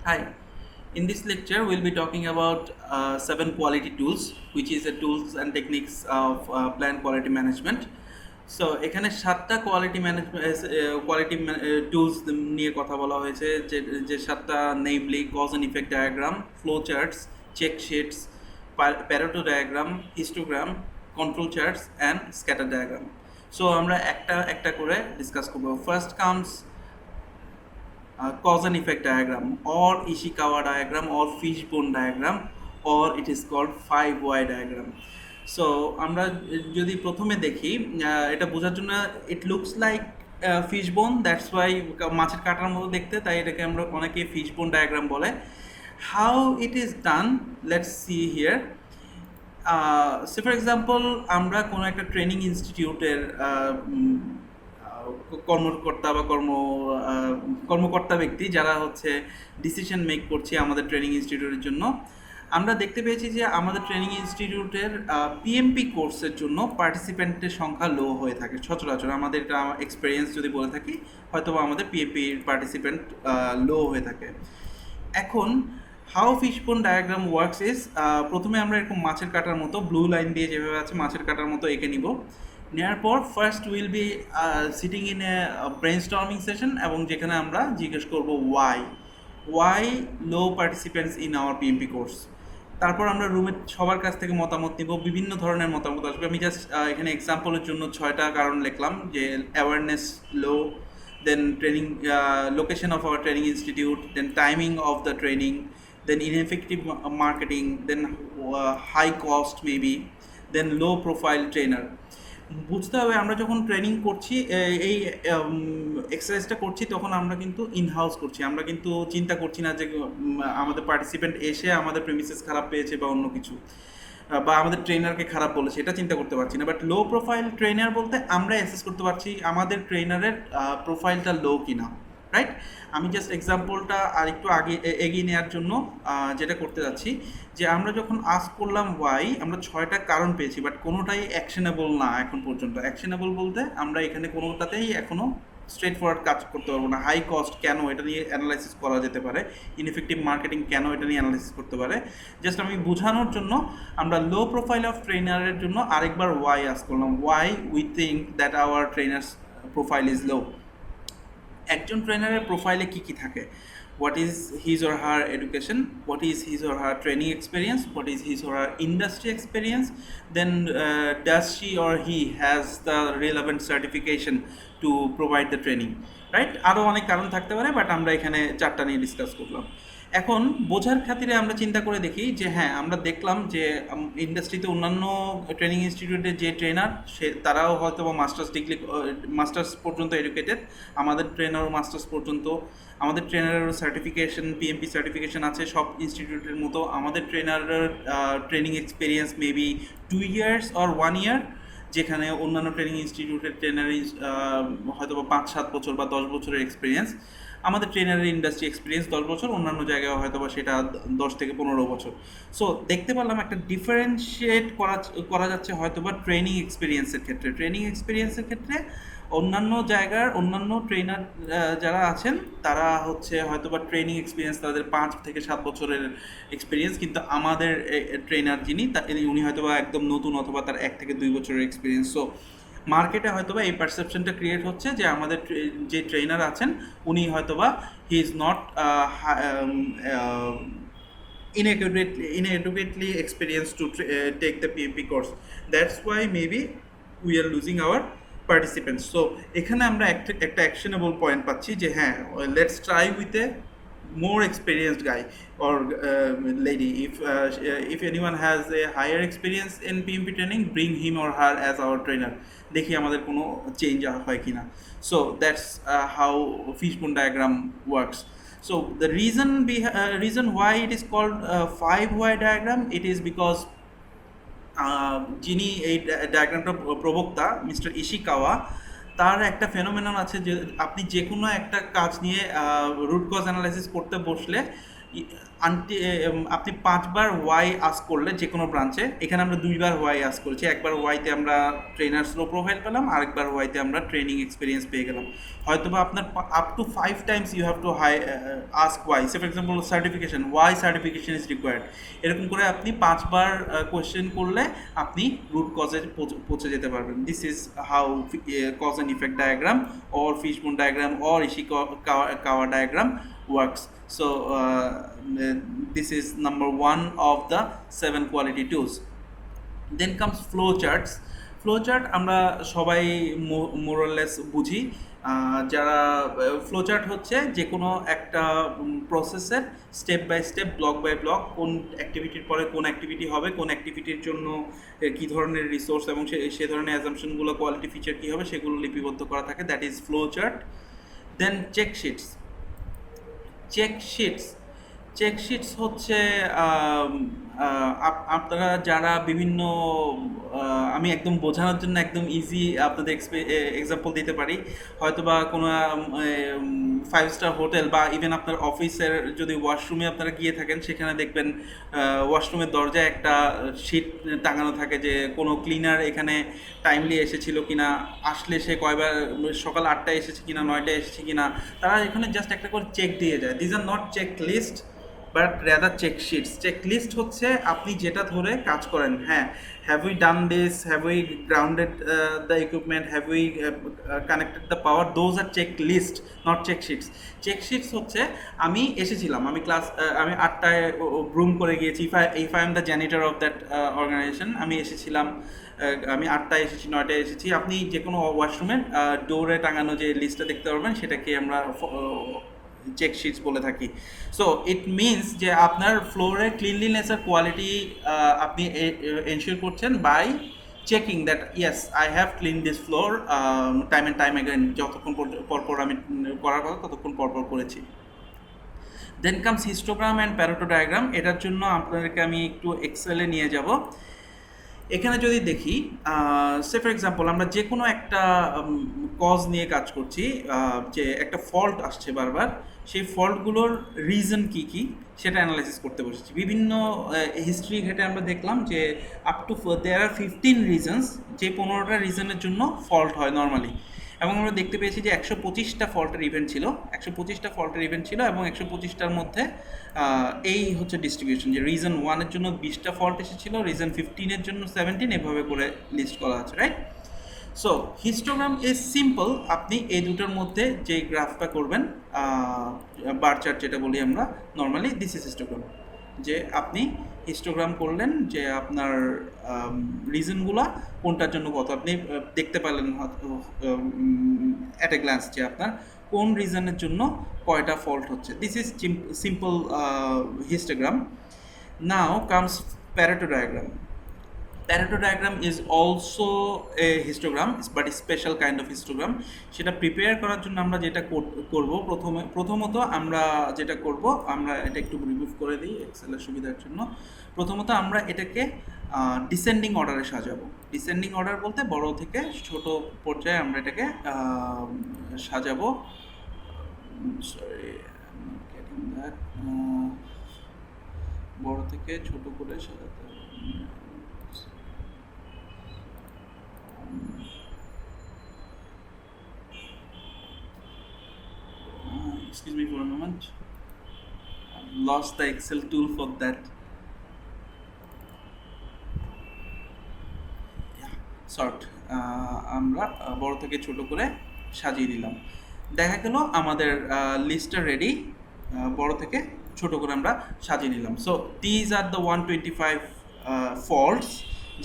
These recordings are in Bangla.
Hi. In this lecture, we'll be talking about seven quality tools, which is the tools and techniques of plant quality management. So এখানে সাতটা কোয়ালিটি ম্যানেজমেন্ট কোয়ালিটি টুলস নিয়ে কথা বলা হয়েছে যে সাতটা namely cause and effect diagram, flow charts, check sheets, Pareto diagram, histogram, control charts and scatter diagram. So আমরা একটা একটা করে ডিসকাস করবো। First comes cause and effect diagram or Ishikawa diagram or fishbone diagram, or it is called 5Y diagram. So আমরা যদি প্রথমে দেখি এটা বোঝার জন্য it looks like fishbone, that's why মাছের কাঁটার মতো দেখতে, তাই এটাকে আমরা অনেকে fishbone diagram বলে। How it is done, let's see here. Say for example আমরা কোনো একটা ট্রেনিং ইনস্টিটিউটের কর্মকর্তা বা কর্মকর্তা ব্যক্তি যারা হচ্ছে ডিসিশন মেক করছে আমাদের ট্রেনিং ইনস্টিটিউটের জন্য, আমরা দেখতে পেয়েছি যে আমাদের ট্রেনিং ইনস্টিটিউটের পিএমপি কোর্সের জন্য পার্টিসিপেন্টের সংখ্যা লো হয়ে থাকে সচরাচর। আমাদের এটা এক্সপিরিয়েন্স যদি বলে থাকি, হয়তো আমাদের পিএমপির পার্টিসিপেন্ট লো হয়ে থাকে। এখন how fishbone diagram works is, প্রথমে আমরা এরকম মাছের কাটার মতো ব্লু লাইন দিয়ে যেভাবে আছে মাছের কাটার মতো এঁকে নিব। নেওয়ার পর first will be sitting in a brainstorming session, এবং যেখানে আমরা জিজ্ঞেস করবো ওয়াই লো participants in our PMP course. তারপর আমরা রুমের সবার কাছ থেকে মতামত নিব, বিভিন্ন ধরনের মতামত আসবে। আমি জাস্ট এখানে এক্সাম্পলের জন্য 6টা কারণ লিখলাম, যে awareness low, then training location of our training institute, then timing of the training, then ineffective marketing, then high cost maybe, then low profile trainer. বুঝতে হবে আমরা যখন ট্রেনিং করছি, এই এক্সারসাইজটা করছি, তখন আমরা কিন্তু ইন হাউস করছি। আমরা কিন্তু চিন্তা করছি না যে আমাদের পার্টিসিপেন্ট এসে আমাদের প্রেমিসেস খারাপ পেয়েছে বা অন্য কিছু, বা আমাদের ট্রেনারকে খারাপ বলেছে, এটা চিন্তা করতে পারছি না। বাট লো প্রোফাইল ট্রেনার বলতে আমরা অ্যাসেস করতে পারছি আমাদের ট্রেনারের প্রোফাইলটা লো কিনা, রাইট? আমি জাস্ট এক্সাম্পলটা আর একটু আগে এগিয়ে নেওয়ার জন্য যেটা করতে যাচ্ছি, যে আমরা যখন আস্ক করলাম ওয়াই, আমরা 6টা কারণ পেয়েছি, বাট কোনোটাই অ্যাকশনেবল না এখন পর্যন্ত। অ্যাকশনেবল বলতে আমরা এখানে কোনোটাতেই এখনও স্ট্রেট ফরওয়ার্ড কাজ করতে পারবো না। হাই কস্ট কেন, এটা নিয়ে অ্যানালাইসিস করা যেতে পারে। ইনএফেক্টিভ মার্কেটিং কেন, এটা নিয়ে অ্যানালাইসিস করতে পারে। জাস্ট আমি বোঝানোর জন্য আমরা লো প্রোফাইল অফ ট্রেনারের জন্য আরেকবার ওয়াই আস্ক করলাম, why we think that our trainers profile is low. একজন ট্রেনারের প্রোফাইলে কী কী থাকে? what is his or her education, what is his or her training experience, what is his or her industry experience, then does she or he has the relevant certification to provide the training, right? আরও অনেক কারণ থাকতে পারে, বাট আমরা এখানে 4টা নিয়ে ডিসকাস করলাম। এখন বোঝার খাতিরে আমরা চিন্তা করে দেখি যে হ্যাঁ, আমরা দেখলাম যে ইন্ডাস্ট্রিতে অন্যান্য ট্রেনিং ইনস্টিটিউটের যে ট্রেনার, তারাও হয়তো বা মাস্টার্স পর্যন্ত এডুকেটেড, আমাদের ট্রেনারও মাস্টার্স পর্যন্ত। আমাদের ট্রেনারেরও সার্টিফিকেশন, পিএমপি সার্টিফিকেশন আছে সব ইনস্টিটিউটের মতো। আমাদের ট্রেনারের training experience maybe 2 years or 1 year, যেখানে অন্যান্য ট্রেনিং ইনস্টিটিউটের ট্রেনারের হয়তো বা 5-7 বছর বা 10 বছরের এক্সপিরিয়েন্স। আমাদের ট্রেনারের ইন্ডাস্ট্রি এক্সপিরিয়েন্স 10 বছর, অন্যান্য জায়গায় হয়তো বা সেটা 10 থেকে 15 বছর। সো দেখতে পারলাম একটা ডিফারেন্সিয়েট করা যাচ্ছে হয়তো বা ট্রেনিং এক্সপিরিয়েন্সের ক্ষেত্রে। ট্রেনিং এক্সপিরিয়েন্সের ক্ষেত্রে অন্যান্য জায়গার অন্যান্য ট্রেনার যারা আছেন, তারা হচ্ছে হয়তো বা ট্রেনিং এক্সপিরিয়েন্স তাদের 5 থেকে 7 বছরের এক্সপিরিয়েন্স, কিন্তু আমাদের ট্রেনার যিনি, উনি হয়তো বা একদম নতুন, অথবা তার 1 থেকে 2 বছরের এক্সপিরিয়েন্স। সো মার্কেটে হয়তো বা এই পারসেপশনটা ক্রিয়েট হচ্ছে যে আমাদের যে ট্রেনার আছেন উনি হয়তো বা he is not inadequately experienced to take the PMP course. That's why maybe we are losing our participants. So এখানে আমরা একটা actionable point পাচ্ছি যে হ্যাঁ, let's try with a more experienced guy or lady. If anyone has a higher experience in PMP training, bring him or her as our trainer. দেখি আমাদের কোনো চেঞ্জ হয় কিনা। So that's how fishbone diagram works. So the reason why it is called 5Y diagram, it is because যিনি এই ডায়াগ্রামটা প্রবক্তা মিস্টার ইশিকাওয়া, তার একটা ফেনোমেনন আছে যে আপনি যে কোনো একটা কাজ নিয়ে রুট কজ অ্যানালাইসিস করতে বসলে আনটি আপনি 5 বার ওয়াই আস্ক করলে যে কোনো ব্রাঞ্চে, এখানে আমরা 2বার ওয়াই আস্ক করেছি। একবার ওয়াইতে আমরা ট্রেনার স্লো প্রোফাইল পেলাম, আরেকবার ওয়াইতে আমরা ট্রেনিং এক্সপিরিয়েন্স পেয়ে গেলাম। হয়তোবা আপনার up to 5 times you have to ask why. Say for example certification, why certification is required. এরকম করে আপনি 5বার কোয়েশ্চেন করলে আপনি রুট কজে পৌঁছে যেতে পারবেন। This is how cause and effect diagram or fishbone diagram or Ishikawa diagram works. So this is number 1 of the 7 quality tools. Then comes flowcharts. Flowchart আমরা সবাই মোরলেস বুঝি। যারা ফ্লোচার্ট হচ্ছে যে কোনো একটা প্রসেসের step by step, block by block, কোন অ্যাক্টিভিটির পরে কোন অ্যাক্টিভিটি হবে, কোন অ্যাক্টিভিটির জন্য কী ধরনের রিসোর্স এবং সে ধরনের অ্যাজাম্পশনগুলো, কোয়ালিটি ফিচার কী হবে, সেগুলো লিপিবদ্ধ করা থাকে। That is flowchart. Then check sheets. Check sheets হচ্ছে আপনারা যারা বিভিন্ন, আমি একদম বোঝানোর জন্য একদম ইজি আপনাদের এক্সাম্পল দিতে পারি। হয়তোবা কোনো 5 স্টার হোটেল বা ইভেন আপনার অফিসের যদি ওয়াশরুমে আপনারা গিয়ে থাকেন, সেখানে দেখবেন ওয়াশরুমের দরজায় একটা শিট টাঙানো থাকে যে কোনো ক্লিনার এখানে টাইমলি এসেছিল কিনা, আসলে সে কয়বার, সকাল 8টায় এসেছে কিনা, 9টায় এসেছে কিনা, তারা এখানে জাস্ট একটা করে চেক দিয়ে যায়। This are not check list but rather check sheets. Check list হচ্ছে আপনি যেটা ধরে কাজ করেন। হ্যাঁ, have we done this, have we grounded the equipment, have we connected the power, those are check list, not check sheets. Check sheets হচ্ছে আমি এসেছিলাম, আমি 8টায় ব্রুম করে গিয়েছি, if I am the janitor of that organization, আমি এসেছিলাম, আমি 8টায় এসেছি, 9টায় এসেছি। আপনি যে কোনো ওয়াশরুমের ডোরে টাঙানো যে লিস্টটা দেখতে পারবেন, সেটাকে আমরা চেক শিটস বলে থাকি। সো ইট মিনস যে আপনার ফ্লোরের ক্লিনলিনেস আর কোয়ালিটি আপনি এনশিওর করছেন by checking that yes I have clean this floor time and time again, যতক্ষণ পরপর আমি করার কথা ততক্ষণ পরপর করেছি। Then comes histogram and Pareto diagram. এটার জন্য আপনাদেরকে আমি একটু এক্সেলে নিয়ে যাব। এখানে যদি দেখি, সে ফর এক্সাম্পল আমরা যে কোনো একটা কজ নিয়ে কাজ করছি, যে একটা ফল্ট আসছে বারবার, সেই ফল্টগুলোর রিজন কী কী সেটা অ্যানালাইসিস করতে বসেছি। বিভিন্ন হিস্ট্রি ঘেটে আমরা দেখলাম যে up to there are 15 reasons, যে 15টা রিজনের জন্য ফল্ট হয় নর্মালি। এবং আমরা দেখতে পেয়েছি যে 125টা ফল্টের ইভেন্ট ছিল, 125টা ফল্টের ইভেন্ট ছিল, এবং 125টার মধ্যে এই হচ্ছে ডিস্ট্রিবিউশন, যে রিজন 1-এর জন্য 20টা ফল্ট এসেছিলো, রিজন 15-এর জন্য 17, এভাবে করে লিস্ট করা আছে, right? So histogram is simple. আপনি এই দুটোর মধ্যে যে গ্রাফটা করবেন, বার চার্ট যেটা বলি আমরা নর্মালি, দিস ইজ হিস্টোগ্রাম। যে আপনি হিস্টোগ্রাম করলেন যে আপনার রিজনগুলো কোনটার জন্য কত, আপনি দেখতে পেলেন অ্যাট এ গ্ল্যান্স যে আপনার কোন রিজনের জন্য কয়টা ফল্ট হচ্ছে। This is simple histogram. Now comes Pareto diagram. Pareto diagram is also a histogram, but a special kind of histogram. সেটা প্রিপেয়ার করার জন্য আমরা যেটা করব, প্রথমত আমরা যেটা করব, আমরা এটা একটু রিমুভ করে দিই এক্সেলের সুবিধার জন্য। প্রথমত আমরা এটাকে ডিসেন্ডিং অর্ডারে সাজাবো। ডিসেন্ডিং অর্ডার বলতে বড় থেকে ছোট পর্যায়ে আমরা এটাকে সাজাবো। সরি, বড় থেকে ছোট করে সাজাতে হবে। Excuse me for a moment. I've lost the Excel tool for that. Yeah, sort. আমরা বড় থেকে ছোট করে সাজিয়ে নিলাম। দেখা গেল আমাদের লিস্টটা রেডি, বড় থেকে ছোট করে আমরা সাজিয়ে নিলাম। So these are the 125 faults,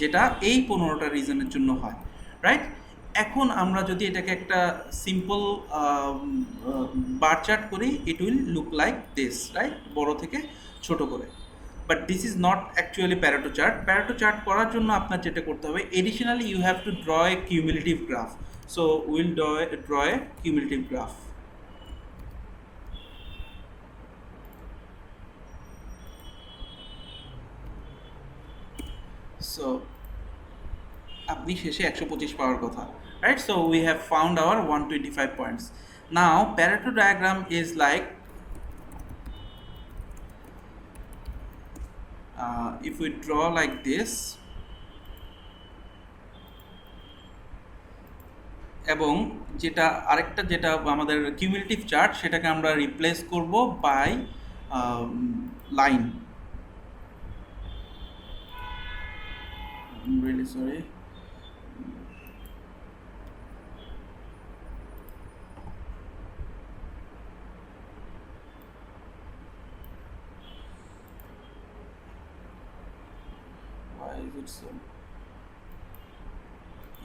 যেটা এই 15টা রিজনের জন্য হয়, রাইট? এখন আমরা যদি এটাকে একটা সিম্পল বার চার্ট করি, it will look like this, right? বড় থেকে ছোট করে। But this is not actually Pareto chart. Pareto chart করার জন্য আপনার যেটা করতে হবে, additionally you have to draw a cumulative graph. So will draw a cumulative graph. So আপনি শেষে 125 পাওয়ার কথা, right? So we have found our 125 points. Now Pareto diagram is like if we draw like this, এবং আরেকটা যেটা আমাদের কিউমুলেটিভ চার্ট, সেটাকে আমরা রিপ্লেস করব by line. Really sorry, why is it so,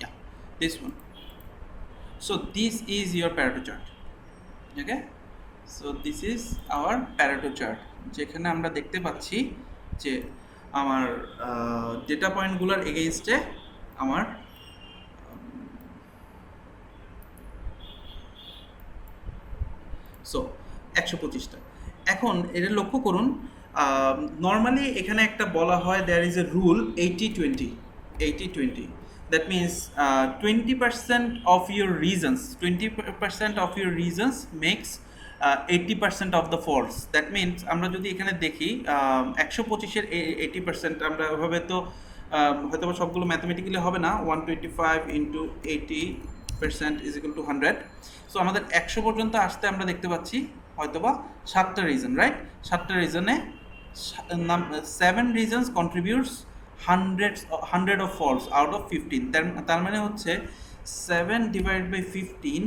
yeah, this one. So this is your Pareto chart. Okay, so this is our Pareto chart, যেখানে আমরা দেখতে পাচ্ছি যে আমার ডেটা পয়েন্টগুলোর এগেইনস্টে আমার সো 125টা। এখন এটা লক্ষ্য করুন, নর্মালি এখানে একটা বলা হয় there is a rule 80-20, 80-20, that means 20% of your reasons, 20% of your reasons makes 80% of the faults. That means আমরা যদি এখানে দেখি 125-এর 80%, আমরা ওভাবে তো হয়তো সবগুলো ম্যাথমেটিক্যালি হবে না, 125 into 80% is equal to 100. So আমাদের 100 পর্যন্ত আসতে আমরা দেখতে পাচ্ছি হয়তোবা 7টা reason, right? 7টা রিজনে 7 reasons contributes 100 of faults out of 15. তার মানে হচ্ছে 7 divided by 15,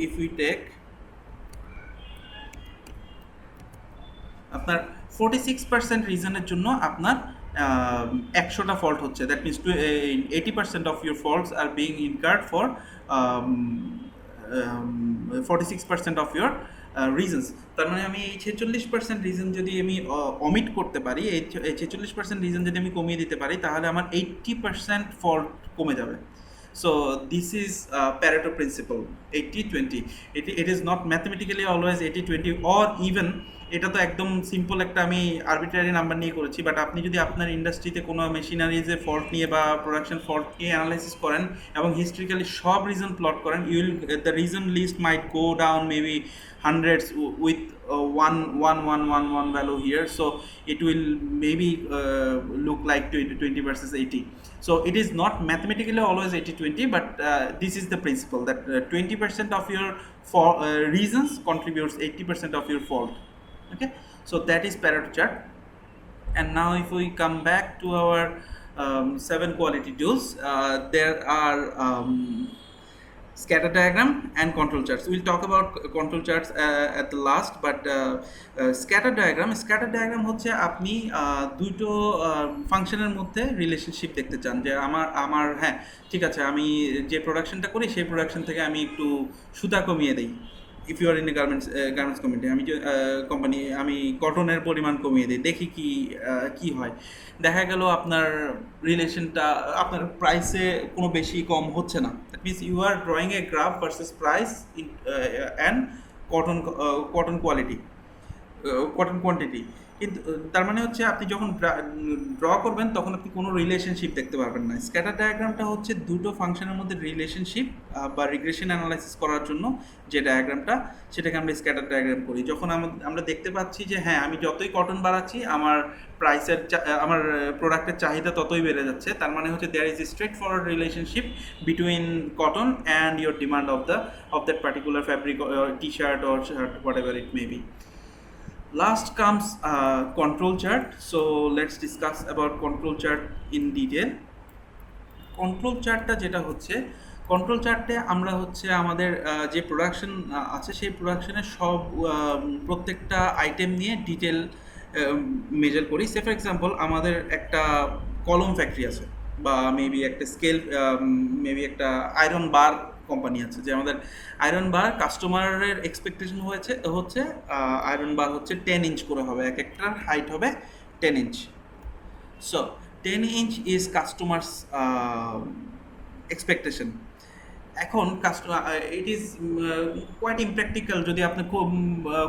if we take আপনার 46% রিজনের জন্য আপনার 100টা ফল্ট হচ্ছে। That means 80% of your faults are being incurred for 46% of your reasons. তার মানে আমি এই 46% রিজন যদি আমি অমিট করতে পারি, এই 46% রিজন যদি আমি কমিয়ে দিতে পারি, তাহলে আমার 80% ফল্ট কমে যাবে। So this is Pareto principle, 80-20. It is not mathematically always 80-20, or even এটা তো একদম সিম্পল একটা আমি আরবিট্রারি নাম্বার নিয়ে করেছি, বাট আপনি যদি আপনার ইন্ডাস্ট্রিতে কোনো মেশিনারিজে ফল্ট নিয়ে বা প্রোডাকশন ফল্ট নিয়ে অ্যানালাইসিস করেন এবং হিস্ট্রিক্যালি সব রিজন প্লট করেন, you will the reason list might go down maybe hundreds with one value here, so it will maybe look like 20 versus 80. So it is not mathematically always 80-20, but this is the principle that 20% of your reasons contributes 80% of your fault. Okay, so that is Pareto chart. And now if we come back to our 7 quality tools, there are scatter diagram and control charts. We'll talk about control charts at the last, but scatter diagram হচ্ছে আপনি দুটো ফাংশনের মধ্যে রিলেশনশিপ দেখতে চান, যে আমার হ্যাঁ ঠিক আছে, আমি যে প্রোডাকশনটা করি সেই প্রোডাকশন থেকে আমি একটু সুতা কমিয়ে দিই। If you are in a garments company, আমি কটনের পরিমাণ কমিয়ে দিই, দেখি কি হয়। দেখা গেল আপনার রিলেশনটা আপনার প্রাইসে কোনো বেশি কম হচ্ছে না। That means you are drawing a graph versus price and cotton quantity. কিন্তু তার মানে হচ্ছে আপনি যখন ড্র করবেন তখন আপনি কোনো রিলেশনশিপ দেখতে পারবেন না। স্ক্যাটার ডায়াগ্রামটা হচ্ছে দুটো ফাংশনের মধ্যে রিলেশনশিপ বা রিগ্রেশন অ্যানালাইসিস করার জন্য যে ডায়াগ্রামটা, সেটাকে আমরা স্ক্যাটার ডায়াগ্রাম করি। যখন আমরা দেখতে পাচ্ছি যে হ্যাঁ, আমি যতই কটন বাড়াচ্ছি আমার আমার প্রোডাক্টের চাহিদা ততই বেড়ে যাচ্ছে, তার মানে হচ্ছে there is a straight forward relationship between cotton and your demand of that particular fabric, T-shirt or shirt, whatever it may be. Last comes control chart. So let's discuss about control chart in detail. Control চার্টটা যেটা হচ্ছে, কন্ট্রোল চার্টে আমরা হচ্ছে আমাদের যে প্রোডাকশন আছে সেই প্রোডাকশনের সব প্রত্যেকটা আইটেম নিয়ে ডিটেল মেজার করি। সে ফর এক্সাম্পল আমাদের একটা কলম ফ্যাক্টরি আছে, বা মেবি একটা স্কেল, মেবি একটা আয়রন বার কোম্পানি আছে, যে আমাদের আয়রন বার কাস্টমারের এক্সপেকটেশন হচ্ছে আয়রন বার হচ্ছে 10 ইঞ্চ করে হবে, এক একটার হাইট হবে 10 inch. So 10 inch is customers expectation. এখন ইট ইজ কোয়াইট ইমপ্র্যাকটিক্যাল, যদি আপনি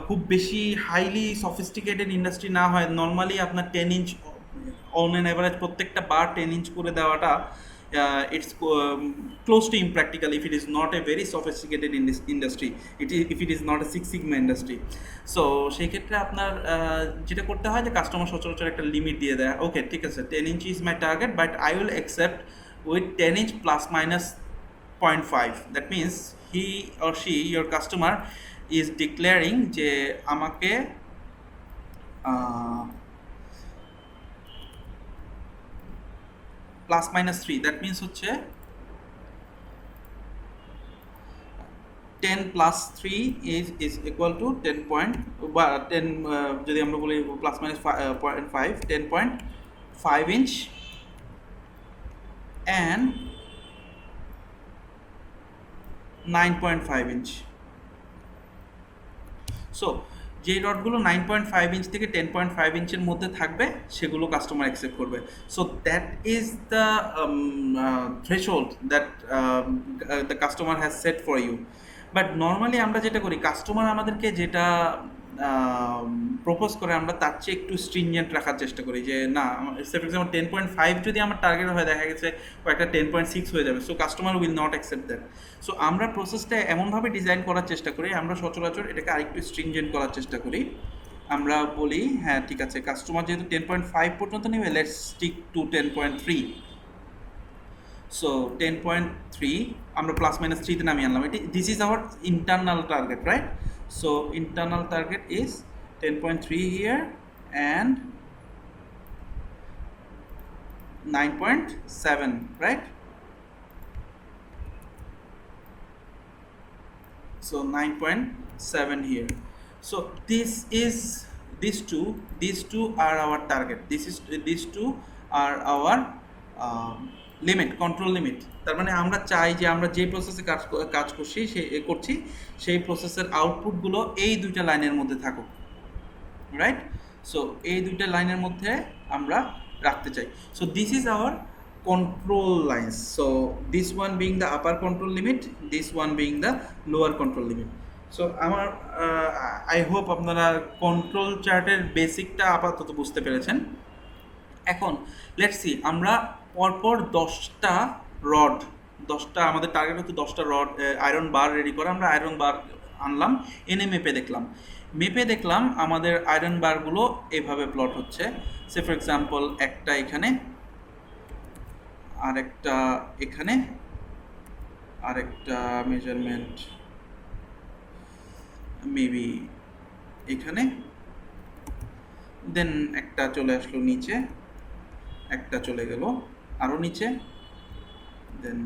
খুব বেশি হাইলি সফিস্টিকেটেড ইন্ডাস্ট্রি না হয়, নর্মালি আপনার 10 ইঞ্চ অন অ্যান অ্যাভারেজ প্রত্যেকটা বার 10 ইঞ্চ করে দেওয়াটা it's close to impractical if it is not a very sophisticated in this industry, if it is not a Six Sigma industry. So সেই ক্ষেত্রে আপনার যেটা করতে হয় যে কাস্টমার সচরাচর একটা লিমিট দিয়ে দেয়, ওকে ঠিক আছে 10 inch is my target but I will accept with 10 inch plus minus 0.5. That means he or she your customer is declaring যে আমাকে প্লাস মাইনাস 3, দ্যাট মিনস হচ্ছে 10 plus 3 is equal to 10 point বা 10 যদি আমরা বলি plus minus 0.5, 10.5 inch and 9.5 inch. So যে রডগুলো 9.5 ইঞ্চ থেকে 10.5 ইঞ্চের মধ্যে থাকবে সেগুলো কাস্টমার অ্যাকসেপ্ট করবে। So that is the threshold that the customer has set for you. But normally আমরা যেটা করি, কাস্টমার আমাদেরকে যেটা প্রপোজ করে আমরা তার চেয়ে একটু স্ট্রিনজেন্ট রাখার চেষ্টা করি, যে না ফর এক্সাম্পল 10.5 যদি আমার টার্গেট হয়, দেখা গেছে কয়েকটা 10.6 হয়ে যাবে, so customer will not accept that. So আমরা প্রসেসটা এমনভাবে ডিজাইন করার চেষ্টা করি, আমরা সচরাচর এটাকে আরেকটু স্ট্রিনজেন্ট করার চেষ্টা করি। আমরা বলি হ্যাঁ ঠিক আছে, কাস্টমার যেহেতু 10.5 পর্যন্ত নেবে, লেটস স্টিক টু 10.3। সো 10.3 আমরা প্লাস মাইনাস 3 তে নামিয়ে আনলাম। This is hour internal target, right? So internal target is 10.3 here and 9.7, right? So 9.7 here. So these two are our target. These two are our limit, control limit. তার মানে আমরা চাই যে আমরা যে প্রসেসে কাজ করছি সেই প্রসেসের আউটপুটগুলো এই দুইটা লাইনের মধ্যে থাকুক, রাইট? সো এই দুইটা লাইনের মধ্যে আমরা রাখতে চাই। So this is our control lines. So this one being the upper control limit, this one being the lower control limit. So আমার আই হোপ আপনারা কন্ট্রোল চার্টের বেসিকটা আপাতত বুঝতে পেরেছেন। এখন লেটস সি, আমরা পরপর 10টা আমাদের টার্গেট হচ্ছে 10টা রড আয়রন বার রেডি করা। আমরা আয়রন বার আনলাম, এনে মেপে দেখলাম আমাদের আয়রন বারগুলো এভাবে প্লট হচ্ছে। সে ফর এক্সাম্পল একটা এখানে, আরেকটা এখানে, আরেকটা মেজারমেন্ট মেবি এখানে, দেন একটা চলে আসলো নিচে, একটা চলে গেল আরও নিচে, দেন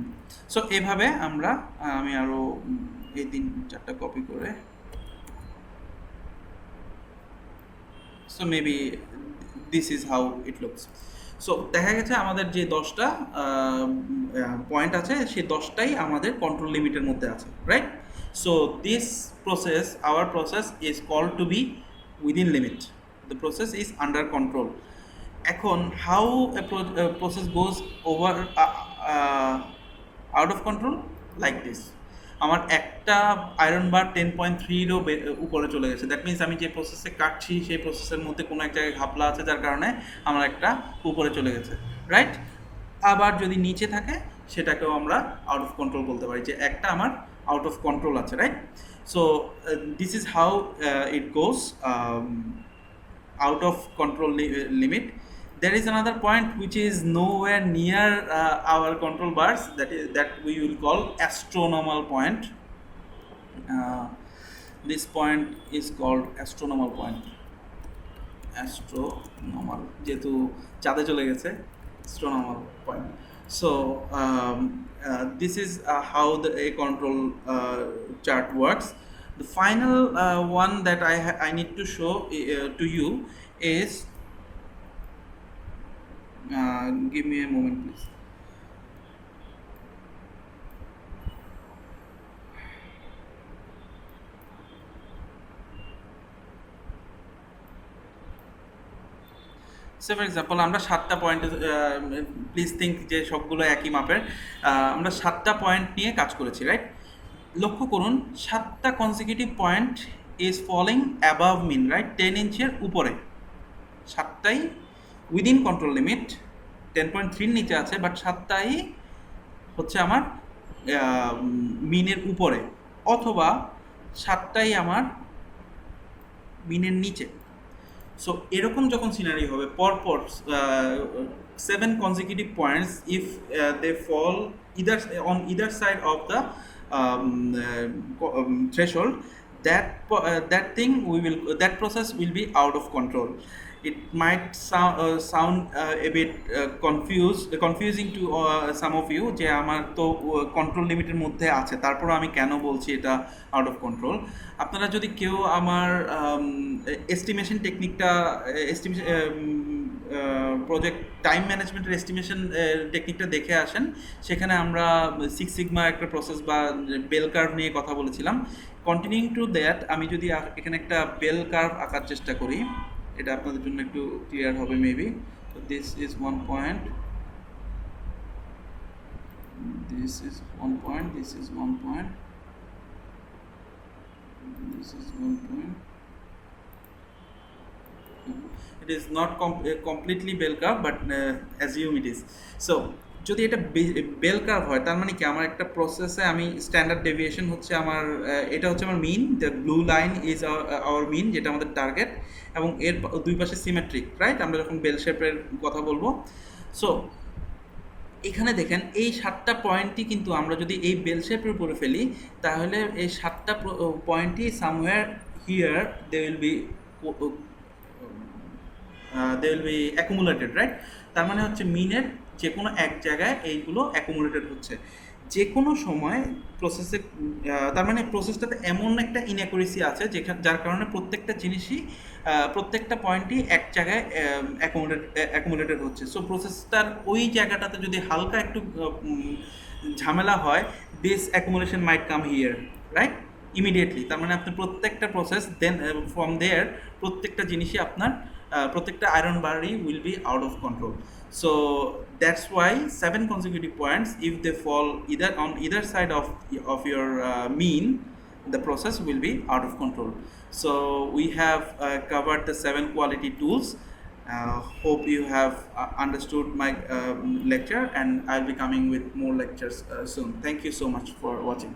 সো এভাবে আমি আরও এই 3-4টা কপি করে, so maybe this is how it looks. So দেখা গেছে আমাদের যে 10টা পয়েন্ট আছে, সেই 10টাই আমাদের কন্ট্রোল লিমিটের মধ্যে আছে, right? So this process, our process is called to be within limit. The process is under control. এখন how a process goes over out of control, like this. আমার একটা আয়রন বার 10.3-এরও উপরে চলে গেছে। দ্যাট মিনস আমি যে প্রসেসে কাটছি সেই প্রসেসের মধ্যে কোনো এক জায়গায় ঘাপলা আছে, যার কারণে আমার একটা উপরে চলে গেছে, রাইট? আবার যদি নিচে থাকে সেটাকেও আমরা আউট অফ কন্ট্রোল বলতে পারি, যে একটা আমার আউট অফ কন্ট্রোল আছে, right? So this is how it goes out of control limit. There is another point which is nowhere near our control bars, that we will call astronomical point. This point is called astronomical point. Astronomical, যেহেতু চাঁদে চলে গেছে, astronomical point. So this is how a control chart works. The final one that I need to show to you is, give me a moment please. So for example আমরা 7টা পয়েন্ট, প্লিজ থিঙ্ক যে সবগুলো একই মাপের, আমরা 7টা পয়েন্ট নিয়ে কাজ করেছি, রাইট? লক্ষ্য করুন 7টা consecutive point is falling above mean, right? 10 ইঞ্চের উপরে 7টাই উইদিন কন্ট্রোল লিমিট, 10.3 নিচে আছে, বাট 7টাই হচ্ছে আমার মিনের উপরে, অথবা 7টাই আমার মিনের নিচে। সো এরকম যখন সিনারি হবে পরপর 7 consecutive points, if they fall either on either side of the threshold, that thing we will that process will be out of control. It might sound a bit confusing to some of you, যে আমার তো কন্ট্রোল লিমিটের মধ্যে আছে, তারপর আমি কেন বলছি এটা আউট অফ কন্ট্রোল। আপনারা যদি কেউ আমার এস্টিমেশন টেকনিকটা প্রজেক্ট টাইম ম্যানেজমেন্টের এস্টিমেশন টেকনিকটা দেখে আসেন, সেখানে আমরা 6 সিগমা একটা প্রসেস বা বেল কার্ভ নিয়ে কথা বলেছিলাম। কন্টিনিউইং টু দ্যাট, আমি যদি এখানে একটা বেল কার্ভ আঁকার চেষ্টা করি, এটা আপনাদের জন্য একটু ক্লিয়ার হবে মেবি। তো this is 1 point, this is 1 point, this is 1 point, this is 1 point. It is not completely bell curve, but assume it is. So যদি এটা বেল কার্ভ হয়, তার মানে কি আমার একটা প্রসেসে আমি স্ট্যান্ডার্ড ডেভিয়েশন হচ্ছে আমার এটা হচ্ছে আমার mean, the blue line is our mean, যেটা আমাদের টার্গেট, এবং এর দুই পাশে সিমেট্রিক, রাইট? আমরা যখন বেল শেপের কথা বলবো। সো এখানে দেখেন এই 7টা পয়েন্টই কিন্তু আমরা যদি এই বেল শেপের উপরে ফেলি, তাহলে এই 7টা পয়েন্টই somewhere here they will be accumulated, right? তার মানে হচ্ছে মিনের যে কোনো এক জায়গায় এইগুলো অ্যাকুমুলেটেড হচ্ছে যে কোনো সময় প্রসেসে। তার মানে প্রসেসটাতে এমন একটা ইনঅ্যাকুরেসি আছে যার কারণে প্রত্যেকটা জিনিসই প্রত্যেকটা পয়েন্টই এক জায়গায় অ্যাকুমুলেটেড হচ্ছে। সো প্রসেসটার ওই জায়গাটাতে যদি হালকা একটু ঝামেলা হয়, this accumulation might come here, right, immediately. তার মানে আপনি প্রত্যেকটা প্রসেস দেন ফ্রম দেয়ার প্রত্যেকটা জিনিসই আপনার প্রত্যেকটা আয়রন বারই will be out of control. So that's why 7 consecutive points, if they fall either on either side of your mean, the process will be out of control. So we have covered the 7 quality tools. Hope you have understood my lecture, and I'll be coming with more lectures soon. Thank you so much for watching.